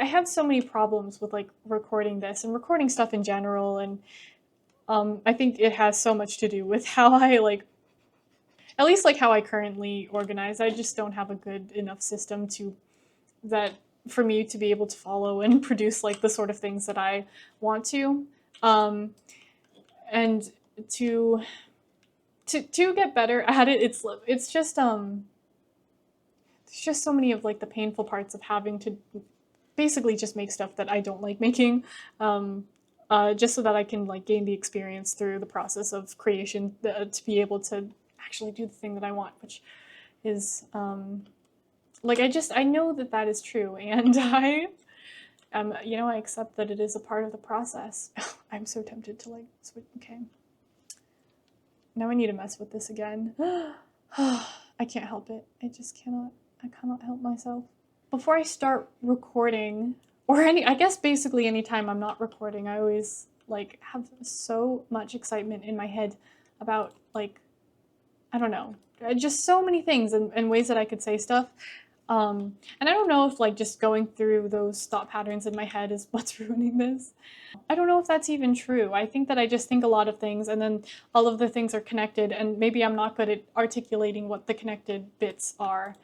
I had so many problems with like recording this and recording stuff in general, and I think it has so much to do with how I like, at least like how I currently organize. I just don't have a good enough system to that for me to be able to follow and produce like the sort of things that I want to. Um, and to to get better at it, it's just there's just so many of like the painful parts of having to basically just make stuff that I don't like making, just so that I can like gain the experience through the process of creation to be able to actually do the thing that I want, which is like I know that that is true, and I accept that it is a part of the process. I'm so tempted to like switch. Okay, now I need to mess with this again. I can't help it. I cannot help myself. Before I start recording, or I guess basically anytime I'm not recording, I always like have so much excitement in my head about like, I don't know, just so many things and ways that I could say stuff. And I don't know if like just going through those thought patterns in my head is what's ruining this. I don't know if that's even true. I think that I just think a lot of things and then all of the things are connected, and maybe I'm not good at articulating what the connected bits are.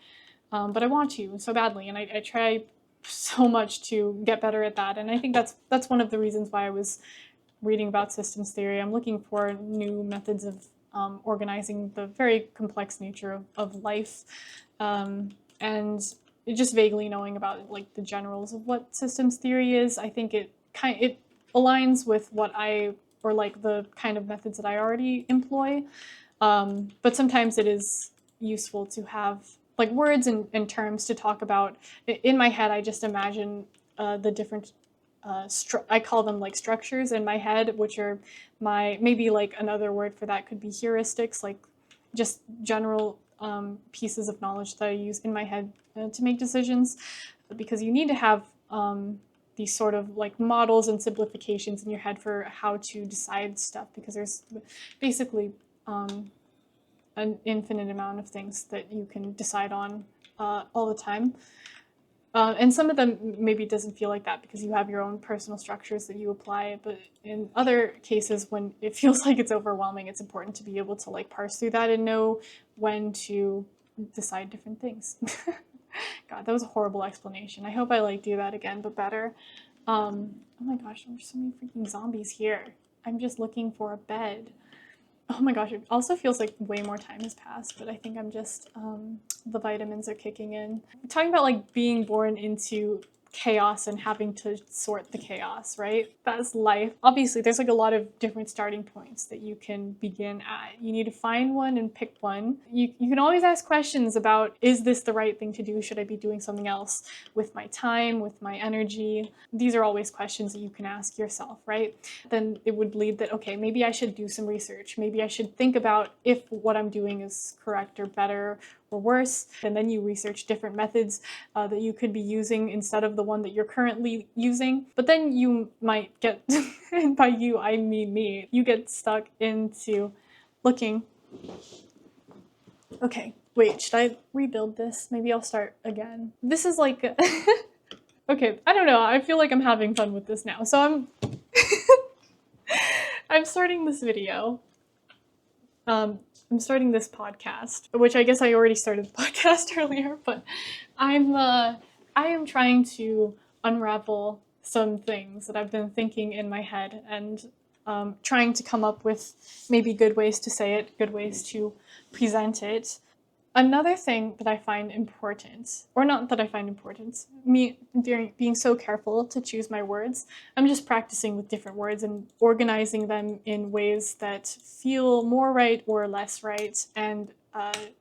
But I want to so badly, and I try so much to get better at that. And I think that's one of the reasons why I was reading about systems theory. I'm looking for new methods of organizing the very complex nature of life, and just vaguely knowing about like the generals of what systems theory is. I think it aligns with what or like the kind of methods that I already employ. But sometimes it is useful to have like words and terms to talk about. In my head, I just imagine the different, I call them like structures in my head, which are maybe like another word for that could be heuristics, like just general pieces of knowledge that I use in my head to make decisions, because you need to have these sort of like models and simplifications in your head for how to decide stuff, because there's basically an infinite amount of things that you can decide on all the time. And some of them maybe doesn't feel like that because you have your own personal structures that you apply. But in other cases, when it feels like it's overwhelming, it's important to be able to like parse through that and know when to decide different things. God, that was a horrible explanation. I hope I like do that again, but better. Oh my gosh, there's so many freaking zombies here. I'm just looking for a bed. Oh my gosh, it also feels like way more time has passed, but I think I'm just, the vitamins are kicking in. I'm talking about like being born into chaos and having to sort the chaos, right? That's life. Obviously, there's like a lot of different starting points that you can begin at. You need to find one and pick one. You can always ask questions about, is this the right thing to do? Should I be doing something else with my time, with my energy? These are always questions that you can ask yourself, right? Then it would lead that, okay, maybe I should do some research. Maybe I should think about if what I'm doing is correct or better or worse. And then you research different methods that you could be using instead of the one that you're currently using. But then you might get, and by you, I mean me, you get stuck into looking. Okay, wait, should I rebuild this? Maybe I'll start again. This is like, okay, I don't know. I feel like I'm having fun with this now. So I'm starting this video. I'm starting this podcast, which I guess I already started the podcast earlier, but I am trying to unravel some things that I've been thinking in my head, and trying to come up with maybe good ways to say it, good ways to present it. Another thing that I find important, or not that I find important, me being so careful to choose my words, I'm just practicing with different words and organizing them in ways that feel more right or less right, and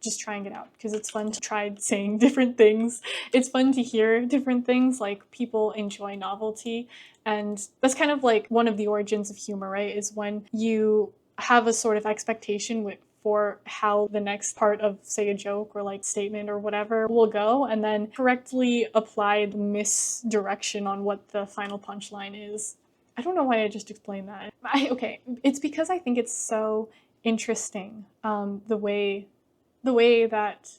just trying it out because it's fun to try saying different things. It's fun to hear different things, like people enjoy novelty, and that's kind of like one of the origins of humor, right? Is when you have a sort of expectation for how the next part of, say, a joke or like statement or whatever will go, and then correctly apply the misdirection on what the final punchline is. I don't know why I just explained that. Okay, it's because I think it's so interesting, the way that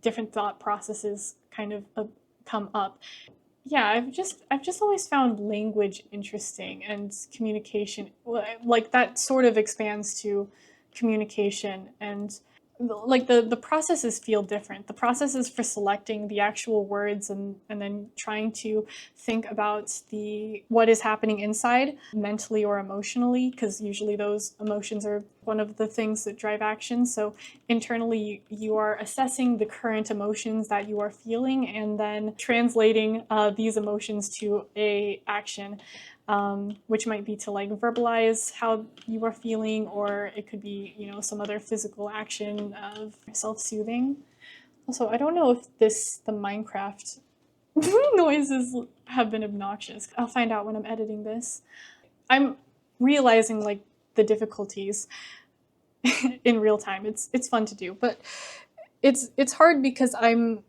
different thought processes kind of come up. yeah, I've just always found language interesting and communication, like that sort of expands to communication, and like the processes feel different. The processes for selecting the actual words and then trying to think about the what is happening inside mentally or emotionally, because usually those emotions are one of the things that drive action. So internally you are assessing the current emotions that you are feeling and then translating these emotions to a action, which might be to like verbalize how you are feeling, or it could be, some other physical action of self-soothing. Also, I don't know if the Minecraft noises have been obnoxious. I'll find out when I'm editing this. I'm realizing like the difficulties in real time. It's fun to do, but it's hard because I'm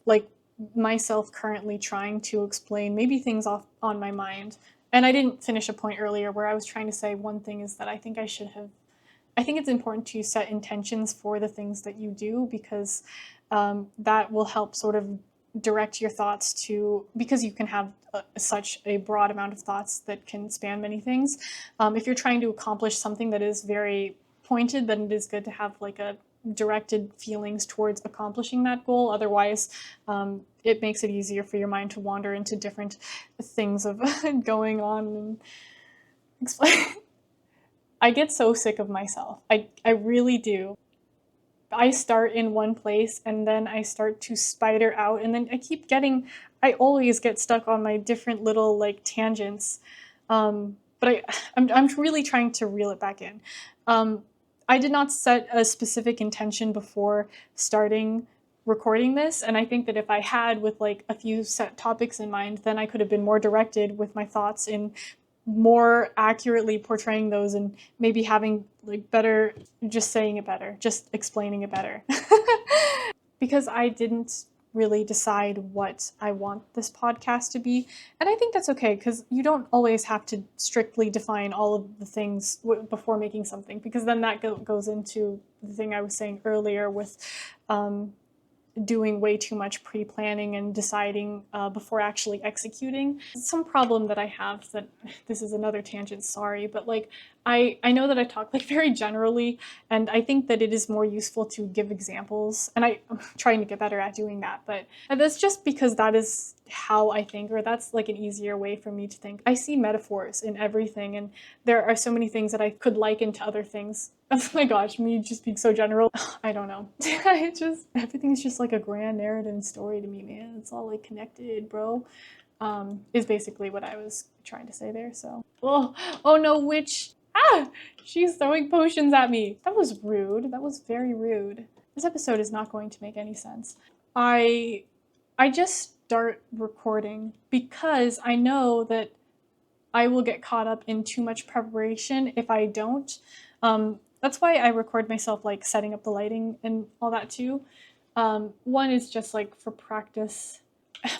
like myself currently trying to explain maybe things off on my mind. And I didn't finish a point earlier where I was trying to say one thing is that I think it's important to set intentions for the things that you do, because that will help sort of direct your thoughts to, because you can have such a broad amount of thoughts that can span many things. If you're trying to accomplish something that is very pointed, then it is good to have like a directed feelings towards accomplishing that goal. Otherwise, it makes it easier for your mind to wander into different things of going on and explain. I get so sick of myself. I really do. I start in one place and then I start to spider out, and then I always get stuck on my different little like tangents. But I'm really trying to reel it back in. Um, I did not set a specific intention before starting recording this, and I think that if I had, with like a few set topics in mind, then I could have been more directed with my thoughts in more accurately portraying those, and maybe having like better, just saying it better, just explaining it better. Because I didn't really decide what I want this podcast to be. And I think that's okay, because you don't always have to strictly define all of the things before making something, because then that goes into the thing I was saying earlier with doing way too much pre-planning and deciding before actually executing. Some problem that I have, that this is another tangent, sorry, but like I know that I talk like very generally, and I think that it is more useful to give examples, and I'm trying to get better at doing that, but that's just because that is how I think, or that's like an easier way for me to think. I see metaphors in everything, and there are so many things that I could liken to other things. Oh my gosh, me just being so general. I don't know. Everything's just like a grand narrative and story to me, man. It's all like connected, bro. Is basically what I was trying to say there. So, oh no, witch. Ah, she's throwing potions at me. That was rude. That was very rude. This episode is not going to make any sense. I just start recording because I know that I will get caught up in too much preparation if I don't. That's why I record myself like setting up the lighting and all that too. One is just like for practice.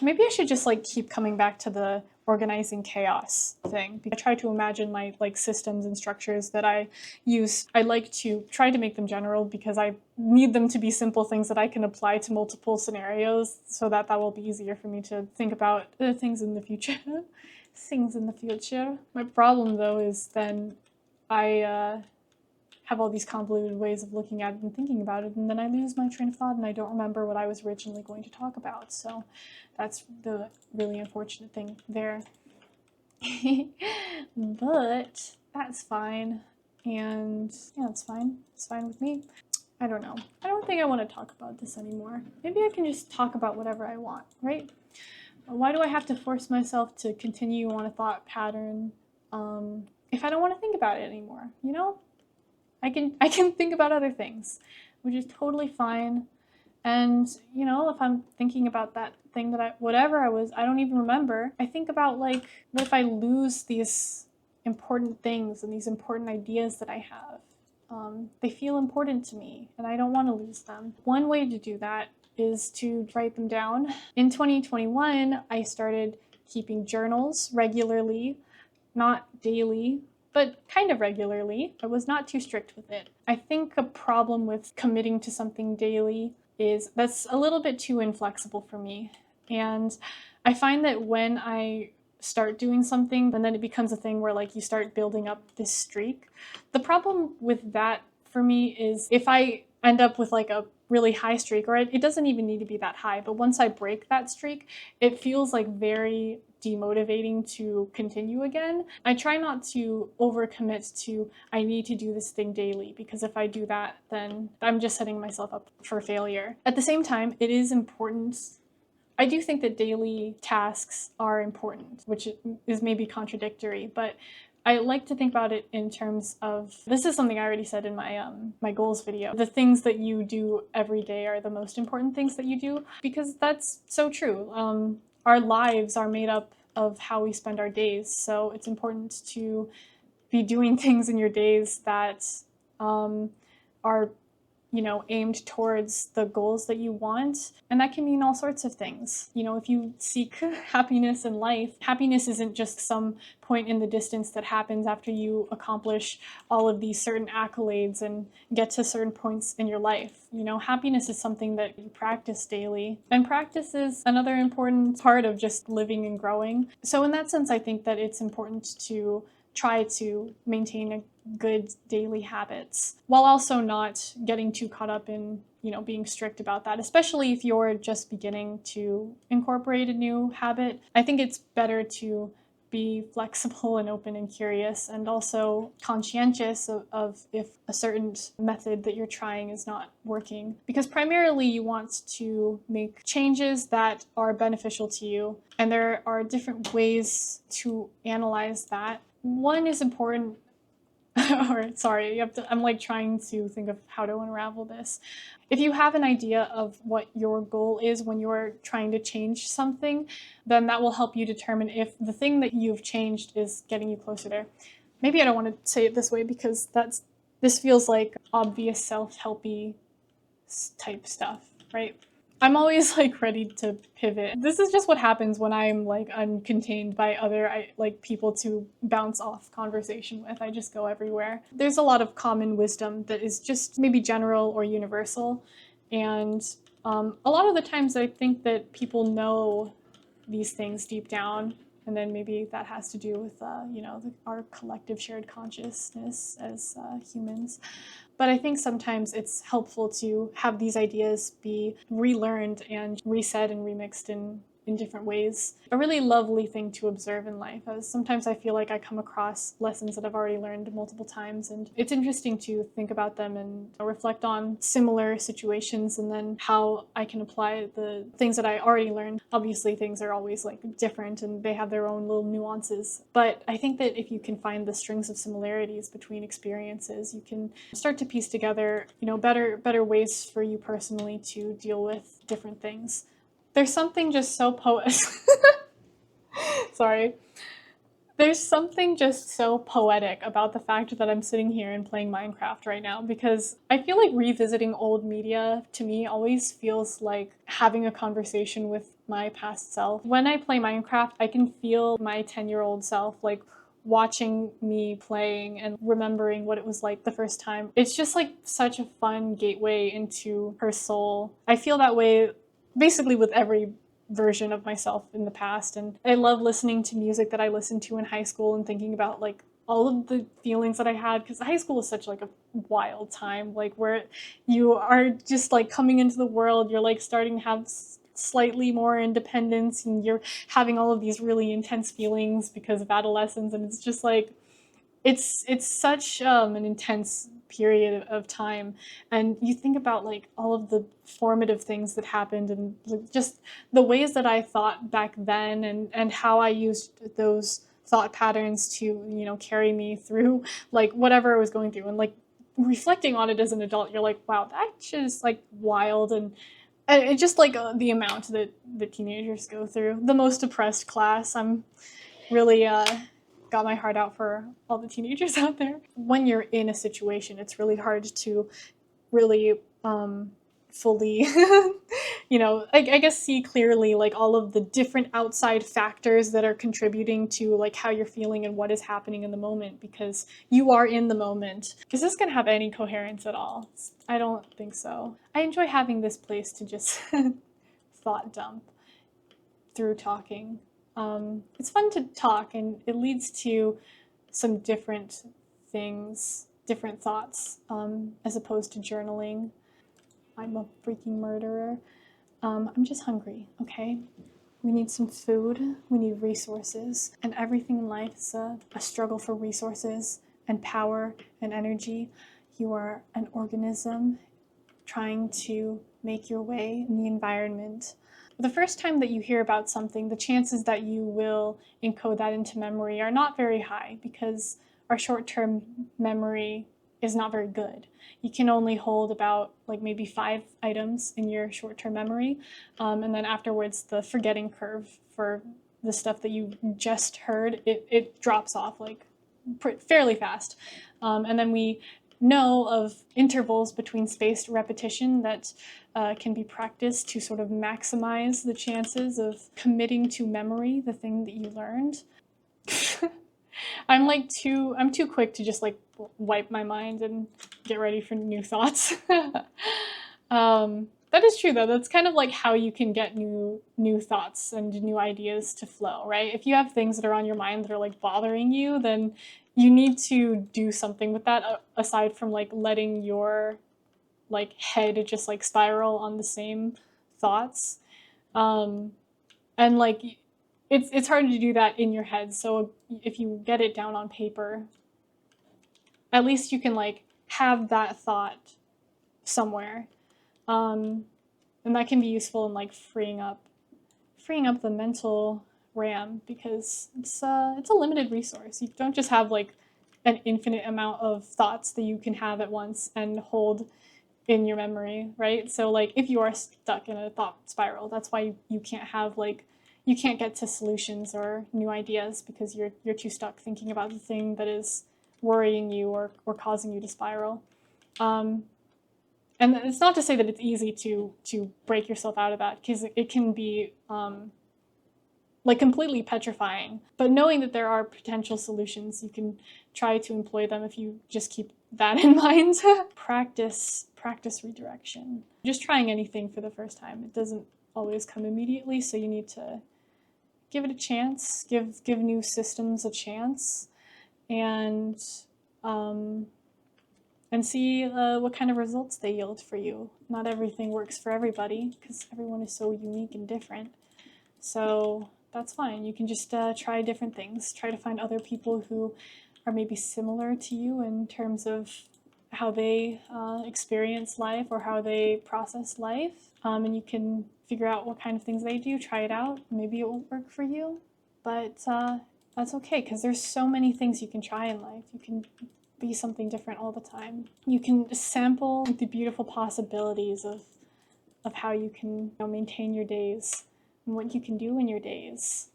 Maybe I should just like keep coming back to the organizing chaos thing. I try to imagine my like systems and structures that I use. I like to try to make them general because I need them to be simple things that I can apply to multiple scenarios, so that will be easier for me to think about things in the future. Things in the future. My problem though is then I have all these convoluted ways of looking at it and thinking about it, and then I lose my train of thought and I don't remember what I was originally going to talk about. So that's the really unfortunate thing there. But that's fine. And yeah, it's fine. It's fine with me. I don't know. I don't think I want to talk about this anymore. Maybe I can just talk about whatever I want, right? Why do I have to force myself to continue on a thought pattern if I don't want to think about it anymore? You know? I can think about other things, which is totally fine. And, if I'm thinking about that thing that I don't even remember, I think about like, what if I lose these important things and these important ideas that I have? They feel important to me and I don't want to lose them. One way to do that is to write them down. In 2021, I started keeping journals regularly, not daily, but kind of regularly. I was not too strict with it. I think a problem with committing to something daily is that's a little bit too inflexible for me. And I find that when I start doing something and then it becomes a thing where like you start building up this streak. The problem with that for me is if I end up with like a really high streak, or it doesn't even need to be that high, but once I break that streak, it feels like very demotivating to continue again. I try not to overcommit to I need to do this thing daily, because if I do that, then I'm just setting myself up for failure. At the same time, it is important. I do think that daily tasks are important, which is maybe contradictory, but I like to think about it in terms of, this is something I already said in my goals video. The things that you do every day are the most important things that you do, because that's so true. Our lives are made up of how we spend our days, so it's important to be doing things in your days that are aimed towards the goals that you want. And that can mean all sorts of things. If you seek happiness in life, happiness isn't just some point in the distance that happens after you accomplish all of these certain accolades and get to certain points in your life. Happiness is something that you practice daily. And practice is another important part of just living and growing. So in that sense, I think that it's important to try to maintain good daily habits while also not getting too caught up in being strict about that, especially if you're just beginning to incorporate a new habit. I think it's better to be flexible and open and curious, and also conscientious of if a certain method that you're trying is not working, because primarily you want to make changes that are beneficial to you, and there are different ways to analyze that. One is important, or sorry, I'm like trying to think of how to unravel this. If you have an idea of what your goal is when you're trying to change something, then that will help you determine if the thing that you've changed is getting you closer there. Maybe I don't want to say it this way, because this feels like obvious self-helpy type stuff, right? I'm always like ready to pivot. This is just what happens when I'm like uncontained by other people to bounce off conversation with. I just go everywhere. There's a lot of common wisdom that is just maybe general or universal, and a lot of the times I think that people know these things deep down, and then maybe that has to do with our collective shared consciousness as humans. But I think sometimes it's helpful to have these ideas be relearned and reset and remixed in different ways. A really lovely thing to observe in life, as sometimes I feel like I come across lessons that I've already learned multiple times, and it's interesting to think about them and reflect on similar situations and then how I can apply the things that I already learned. Obviously things are always like different and they have their own little nuances, but I think that if you can find the strings of similarities between experiences, you can start to piece together better ways for you personally to deal with different things. There's something just so sorry. There's something just so poetic about the fact that I'm sitting here and playing Minecraft right now, because I feel like revisiting old media to me always feels like having a conversation with my past self. When I play Minecraft, I can feel my 10-year-old self like watching me playing and remembering what it was like the first time. It's just like such a fun gateway into her soul. I feel that way basically with every version of myself in the past, and I love listening to music that I listened to in high school and thinking about like all of the feelings that I had, because high school is such like a wild time, like where you are just like coming into the world, you're like starting to have slightly more independence, and you're having all of these really intense feelings because of adolescence, and it's just like it's such an intense period of time, and you think about like all of the formative things that happened, and like, just the ways that I thought back then, and how I used those thought patterns to carry me through like whatever I was going through, and like reflecting on it as an adult, you're like, wow, that shit is like wild. And it's just like the amount that the teenagers go through. The most depressed class. I'm really got my heart out for all the teenagers out there. When you're in a situation, it's really hard to really fully, I guess see clearly like all of the different outside factors that are contributing to like how you're feeling and what is happening in the moment, because you are in the moment. Is this gonna have any coherence at all? I don't think so. I enjoy having this place to just thought dump. through talking. It's fun to talk, and it leads to some different things, different thoughts, as opposed to journaling. I'm a freaking murderer. I'm just hungry, okay? We need some food, we need resources, and everything in life is a struggle for resources and power and energy. You are an organism trying to make your way in the environment. The first time that you hear about something, the chances that you will encode that into memory are not very high because our short-term memory is not very good. You can only hold about like maybe 5 items in your short-term memory, and then afterwards the forgetting curve for the stuff that you just heard, it drops off like fairly fast. And then we know of intervals between spaced repetition that can be practiced to sort of maximize the chances of committing to memory the thing that you learned. I'm too quick to just like wipe my mind and get ready for new thoughts. That is true though. That's kind of like how you can get new thoughts and new ideas to flow, right? If you have things that are on your mind that are like bothering you, then you need to do something with that aside from like letting your like head just like spiral on the same thoughts. And like it's hard to do that in your head. So if you get it down on paper, at least you can like have that thought somewhere. And that can be useful in like freeing up the mental RAM because it's a limited resource. You don't just have like an infinite amount of thoughts that you can have at once and hold in your memory, right? So like if you are stuck in a thought spiral, that's why you can't have like you can't get to solutions or new ideas because you're too stuck thinking about the thing that is worrying you or causing you to spiral. And it's not to say that it's easy to break yourself out of that because it can be like completely petrifying. But knowing that there are potential solutions, you can try to employ them if you just keep that in mind. Practice redirection. Just trying anything for the first time. It doesn't always come immediately, so you need to give it a chance, give new systems a chance, and see what kind of results they yield for you. Not everything works for everybody because everyone is so unique and different. So that's fine. You can just try different things. Try to find other people who are maybe similar to you in terms of how they experience life or how they process life. And you can figure out what kind of things they do, try it out. Maybe it won't work for you, but that's okay because there's so many things you can try in life. You can be something different all the time. You can sample the beautiful possibilities of how you can maintain your days and what you can do in your days.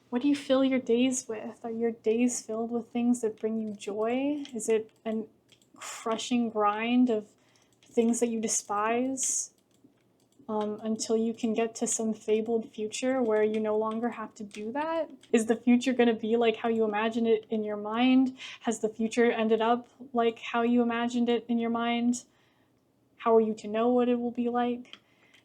What do you fill your days with? Are your days filled with things that bring you joy? Is it a crushing grind of things that you despise until you can get to some fabled future where you no longer have to do that? Is the future going to be like how you imagined it in your mind? Has the future ended up like how you imagined it in your mind? How are you to know what it will be like?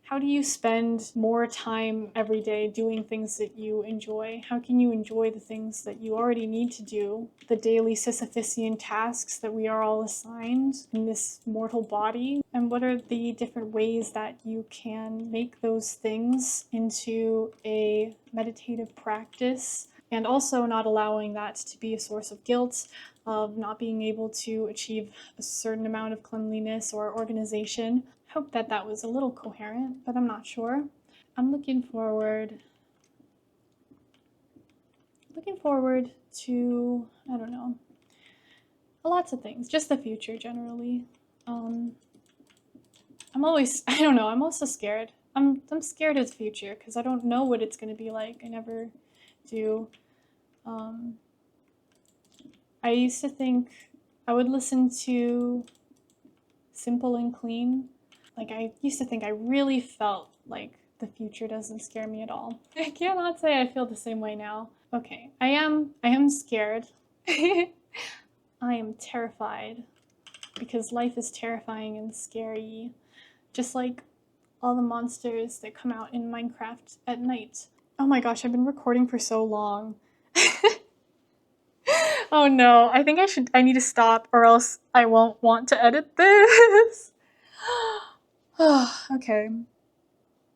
How do you spend more time every day doing things that you enjoy? How can you enjoy the things that you already need to do, the daily Sisyphusian tasks that we are all assigned in this mortal body? And what are the different ways that you can make those things into a meditative practice? And also not allowing that to be a source of guilt, of not being able to achieve a certain amount of cleanliness or organization. Hope that was a little coherent, but I'm not sure. I'm looking forward to, I don't know, lots of things, just the future generally. I'm also scared. I'm scared of the future because I don't know what it's going to be like. I never do. I used to think I would listen to Simple and Clean. Like, I used to think I really felt like the future doesn't scare me at all. I cannot say I feel the same way now. Okay, I am scared. I am terrified because life is terrifying and scary. Just like all the monsters that come out in Minecraft at night. Oh my gosh, I've been recording for so long. Oh no, I think I need to stop or else I won't want to edit this. Okay.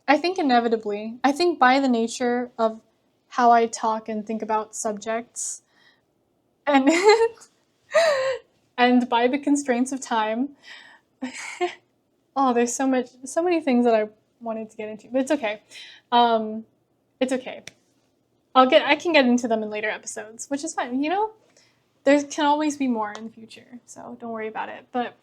I think inevitably, I think by the nature of how I talk and think about subjects and and by the constraints of time, oh, there's so many things that I wanted to get into, but it's okay. Um, it's okay. I can get into them in later episodes, which is fine. You know, there can always be more in the future, so don't worry about it. But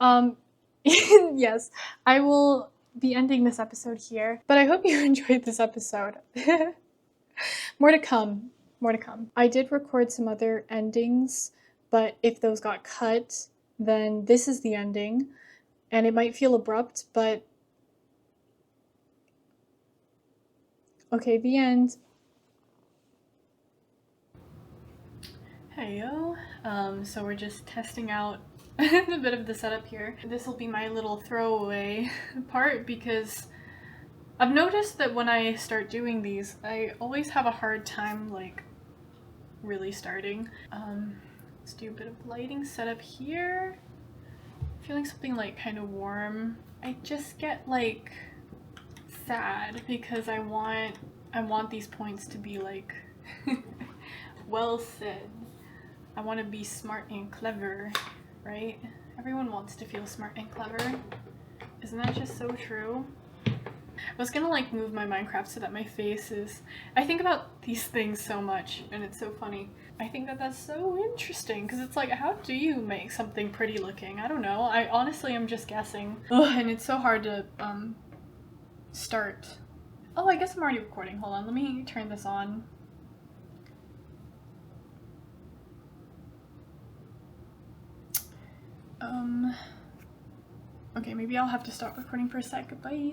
um, yes, I will be ending this episode here. But I hope you enjoyed this episode. More to come. More to come. I did record some other endings, but if those got cut, then this is the ending. And it might feel abrupt, but okay, the end. Hey yo. So we're just testing out a bit of the setup here. This will be my little throwaway part because I've noticed that when I start doing these, I always have a hard time like really starting. Let's do a bit of lighting setup here. Feeling something like kind of warm. I just get like sad because I want these points to be like well said. I want to be smart and clever, right? Everyone wants to feel smart and clever. Isn't that just so true? I was gonna like move my Minecraft so that my face is... I think about these things so much and it's so funny. I think that that's so interesting because it's like, how do you make something pretty looking? I don't know. I honestly am just guessing. Ugh, and it's so hard to start. Oh, I guess I'm already recording. Hold on, let me turn this on. Okay, maybe I'll have to stop recording for a sec. Bye.